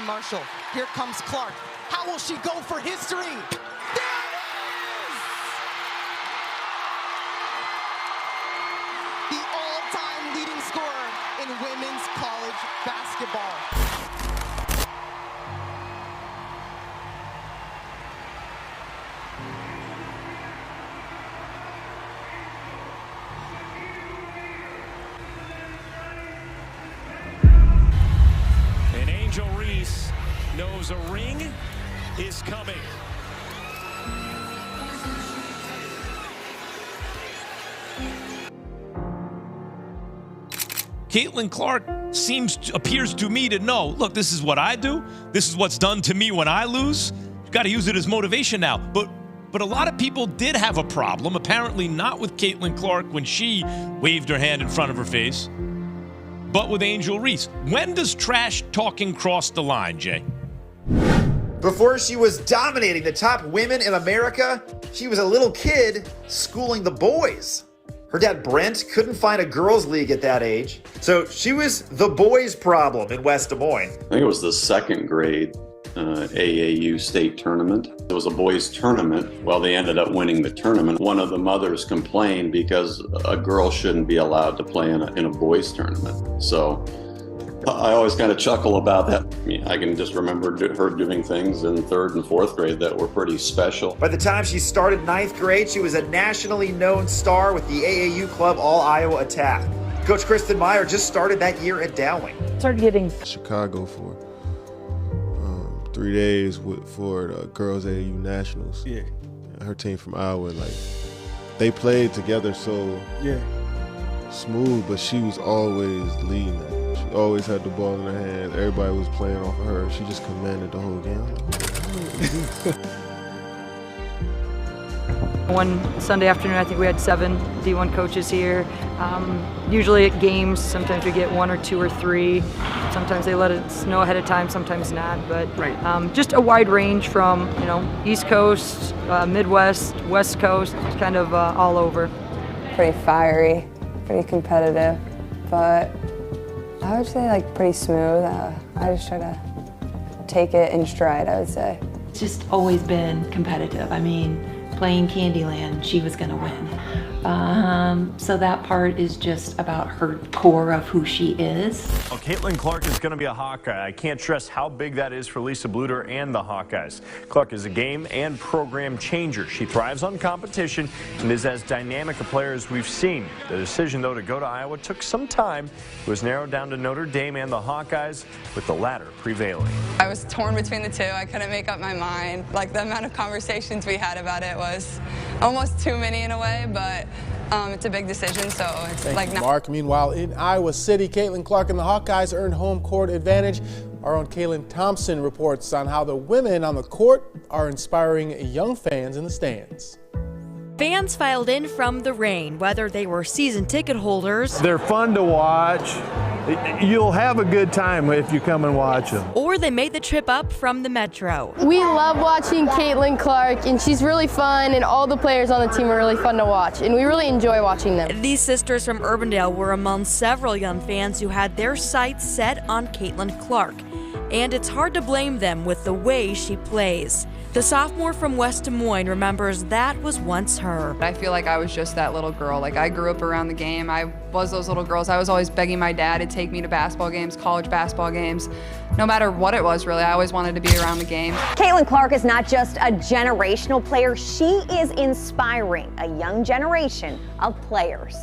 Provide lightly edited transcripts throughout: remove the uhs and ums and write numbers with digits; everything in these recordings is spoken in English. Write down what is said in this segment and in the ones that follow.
Marshall. Here comes Clark. How will she go for history? There it is! The all-time leading scorer in women's college basketball. And Angel Reese knows a ring is coming. Caitlin Clark appears to me to know, look, this is what I do. This is what's done to me when I lose. You've got to use it as motivation now. But a lot of people did have a problem, apparently not with Caitlin Clark when she waved her hand in front of her face, but with Angel Reese. When does trash talking cross the line, Jay? Before she was dominating the top women in America, she was a little kid schooling the boys. Her dad, Brent, couldn't find a girls' league at that age, so she was the boys' problem in West Des Moines. I think it was the second grade AAU state tournament. It was a boys' tournament. Well, they ended up winning the tournament. One of the mothers complained because a girl shouldn't be allowed to play in a boys' tournament. So I always kind of chuckle about that. I mean, I can just remember her doing things in third and fourth grade that were pretty special. By the time she started ninth grade, she was a nationally known star with the AAU club All-Iowa Attack. Coach Kristen Meyer just started that year at Dowling. Started getting Chicago for 3 days for the girls AAU Nationals. Yeah. Her team from Iowa, they played together so smooth, but she was always leading that. She always had the ball in her hands. Everybody was playing off of her. She just commanded the whole game. one Sunday afternoon, I think we had 7 D1 coaches here. Usually at games, sometimes we get 1 or 2 or 3. Sometimes they let us know ahead of time, sometimes not. But just a wide range from East Coast, Midwest, West Coast, kind of all over. Pretty fiery, pretty competitive, but I would say pretty smooth. I just try to take it in stride, I would say. It's just always been competitive. I mean, playing Candyland, she was going to win. So that part is just about her core of who she is. Well, Caitlin Clark is going to be a Hawkeye. I can't stress how big that is for Lisa Bluder and the Hawkeyes. Clark is a game and program changer. She thrives on competition and is as dynamic a player as we've seen. The decision, though, to go to Iowa took some time. It was narrowed down to Notre Dame and the Hawkeyes, with the latter prevailing. I was torn between the two. I couldn't make up my mind. The amount of conversations we had about it was almost too many in a way, but it's a big decision, so it's Mark. Meanwhile, in Iowa City, Caitlin Clark and the Hawkeyes earned home court advantage. Our own Kaylin Thompson reports on how the women on the court are inspiring young fans in the stands. Fans filed in from the rain, whether they were season ticket holders. They're fun to watch. You'll have a good time if you come and watch them. Or they made the trip up from the metro. We love watching Caitlin Clark, and she's really fun, and all the players on the team are really fun to watch, and we really enjoy watching them. These sisters from Urbandale were among several young fans who had their sights set on Caitlin Clark. And it's hard to blame them with the way she plays. The sophomore from West Des Moines remembers that was once her. I feel like I was just that little girl. I grew up around the game. I was those little girls. I was always begging my dad to take me to basketball games, college basketball games. No matter what it was, really, I always wanted to be around the game. Caitlin Clark is not just a generational player. She is inspiring a young generation of players.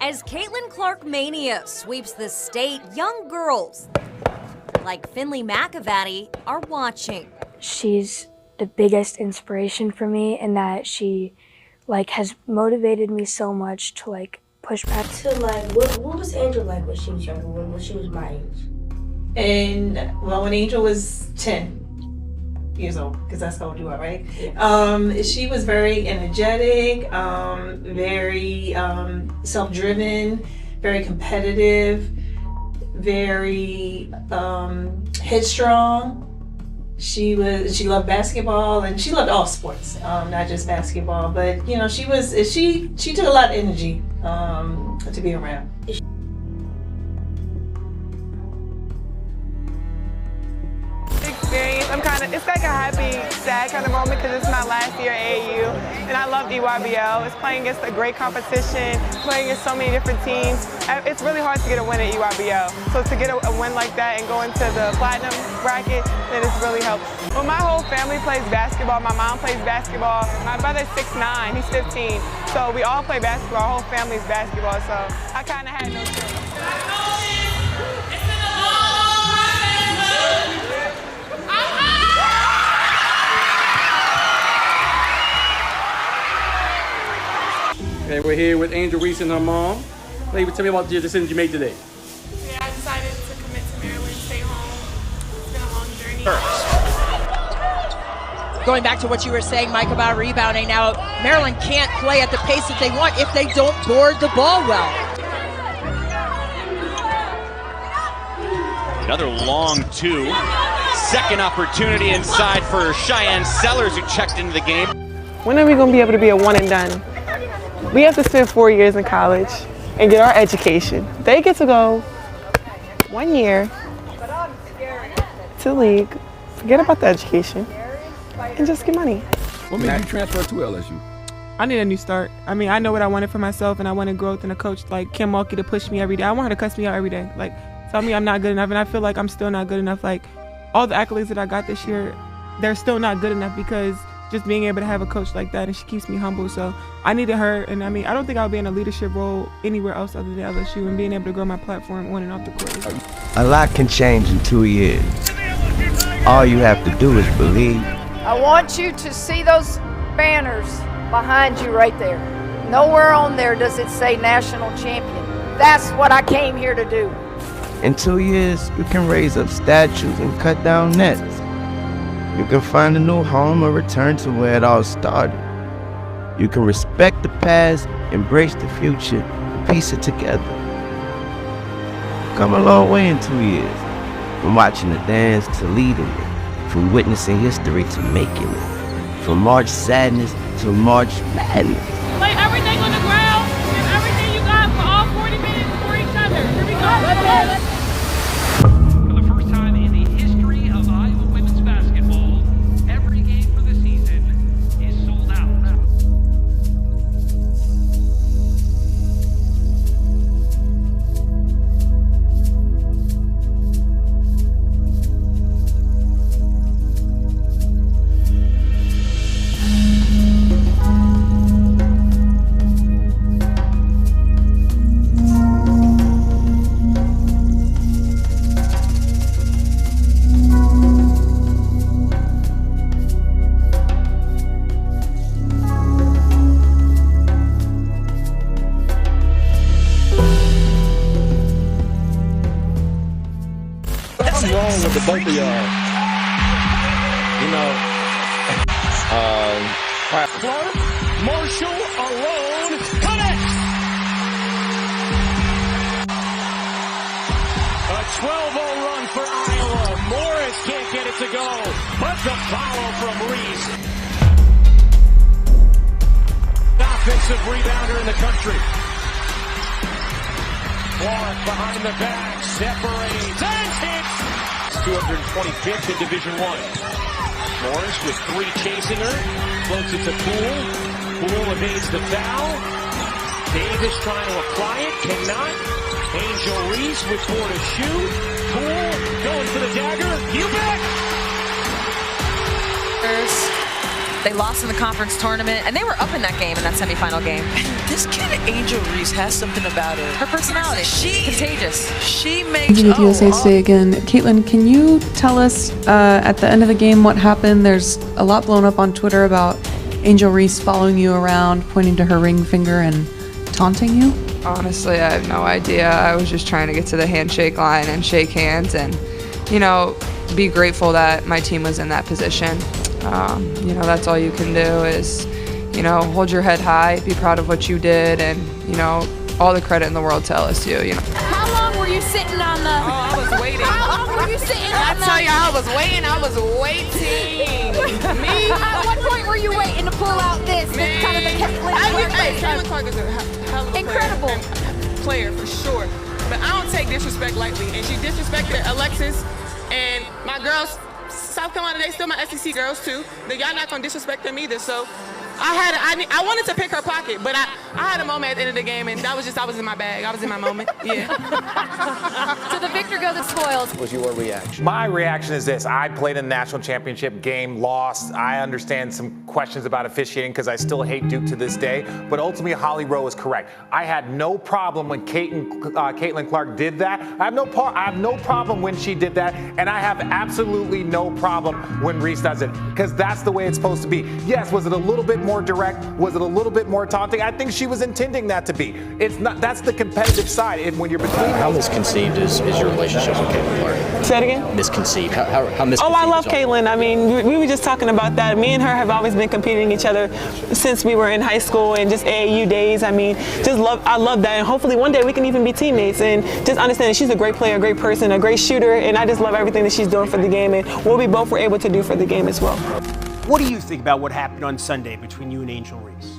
As Caitlin Clark mania sweeps the state, young girls like Finley McAvatty are watching. She's the biggest inspiration for me in that she has motivated me so much to push back. So what was Angel like when she was younger, when she was my age? And when Angel was 10 years old, because that's how old you are, right? Yes. She was very energetic, very self-driven, very competitive, very headstrong. She loved basketball, and she loved all sports, not just basketball. But she took a lot of energy to be around. it's like a happy, sad kind of moment because it's my last year at AAU, and I love EYBL. It's playing against a great competition, playing against so many different teams. It's really hard to get a win at EYBL. So to get a win like that and go into the platinum bracket, then it's really helped. Well, my whole family plays basketball. My mom plays basketball. My brother's 6'9", he's 15. So we all play basketball. Our whole family's basketball. So I kind of had no choice. Okay, we're here with Angel Reese and her mom. Lady, tell me about the decision you made today. Yeah, I decided to commit to Maryland, stay home. It's been a long journey. Going back to what you were saying, Mike, about rebounding, now Maryland can't play at the pace that they want if they don't board the ball well. Another long two. Second opportunity inside for Cheyenne Sellers, who checked into the game. When are we going to be able to be a one and done? We have to spend 4 years in college and get our education. They get to go 1 year to league, forget about the education, and just get money. What made you transfer to LSU? I need a new start. I mean, I know what I wanted for myself, and I wanted growth and a coach like Kim Mulkey to push me every day. I want her to cuss me out every day. Like, tell me I'm not good enough, and I feel like I'm still not good enough. Like, all the accolades that I got this year, they're still not good enough because just being able to have a coach like that, and she keeps me humble. So I needed her, and I mean, I don't think I'll be in a leadership role anywhere else other than LSU, and being able to grow my platform on and off the court. A lot can change in 2 years. All you have to do is believe. I want you to see those banners behind you right there. Nowhere on there does it say national champion. That's what I came here to do. In 2 years, you can raise up statues and cut down nets. You can find a new home or return to where it all started. You can respect the past, embrace the future, and piece it together. Come a long way in 2 years. From watching the dance to leading it. From witnessing history to making it. From March Sadness to March Madness. Lay everything on the ground, give everything you got for all 40 minutes for each other. Here we go. For the first time in the history of Iowa women's basketball, every game for the season is sold out. Wrong with the both of y'all. You know, Clark, Marshall alone, connects! A 12-0 run for Iowa. Morris can't get it to go, but the follow from Reese. Offensive rebounder in the country. Clark behind the back, separates, and hits! 225th in Division I. Morris with three chasing her. Floats it to Poole. Poole evades the foul. Davis trying to apply it. Cannot. Angel Reese with 4 to shoot. Poole going for the dagger. You bet! They lost in the conference tournament, and they were up in that game, in that semifinal game. This kid, Angel Reese, has something about her. Her personality, contagious. She makes. With USA Today again. Caitlin, can you tell us at the end of the game what happened? There's a lot blown up on Twitter about Angel Reese following you around, pointing to her ring finger and taunting you. Honestly, I have no idea. I was just trying to get to the handshake line and shake hands and, you know, be grateful that my team was in that position. You know, that's all you can do is, you know, hold your head high, be proud of what you did, and, you know, all the credit in the world to LSU, you know. How long were you sitting on the... Oh, I was waiting. How long were you sitting on the... I tell you, I was waiting. Me? At what point were you waiting to pull out this? Kind of the Caitlin Clark is a hell of a incredible player for sure. But I don't take disrespect lightly. And she disrespected Alexis, and my girls South Carolina, they still my SEC girls too. Then y'all not gonna disrespect them either. So I wanted to pick her pocket, but I had a moment at the end of the game, and I was in my bag. I was in my moment. Yeah. So the victor goes the spoils. What was your reaction? My reaction is this. I played in the national championship game, lost. I understand some questions about officiating because I still hate Duke to this day. But ultimately, Holly Rowe is correct. I had no problem when Caitlin Clark did that. I have no problem when she did that. And I have absolutely no problem when Reese does it because that's the way it's supposed to be. Yes, was it a little bit more direct? Was it a little bit more taunting? I think she was intending that to be. It's not. That's the competitive side. When you're between. How misconceived is your relationship with Caitlin Clark? Say it again? Misconceived. How misconceived? Oh, I love Caitlin. I mean, we were just talking about that. Me and her have always been competing each other since we were in high school and just AAU days. I mean, I love that. And hopefully one day we can even be teammates and just understand that she's a great player, a great person, a great shooter. And I just love everything that she's doing for the game and what we both were able to do for the game as well. What do you think about what happened on Sunday between you and Angel Reese?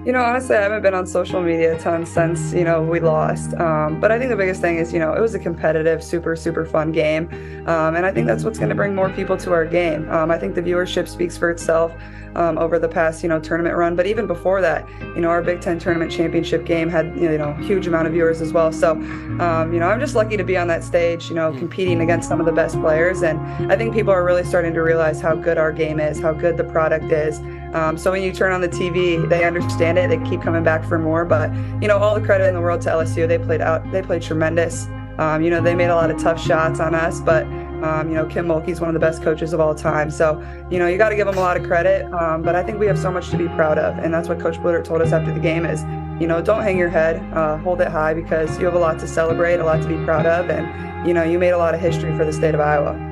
You know, honestly, I haven't been on social media a ton since, we lost. But I think the biggest thing is, it was a competitive, super, super fun game. And I think that's what's going to bring more people to our game. I think the viewership speaks for itself over the past, tournament run. But even before that, our Big Ten tournament championship game had, huge amount of viewers as well. So, I'm just lucky to be on that stage, competing against some of the best players. And I think people are really starting to realize how good our game is, how good the product is. So when you turn on the TV, they understand it. They keep coming back for more. But, all the credit in the world to LSU. They played tremendous. They made a lot of tough shots on us. But, Kim Mulkey's one of the best coaches of all time. So, you got to give them a lot of credit. But I think we have so much to be proud of. And that's what Coach Bludert told us after the game is, don't hang your head, hold it high because you have a lot to celebrate, a lot to be proud of. And, you made a lot of history for the state of Iowa.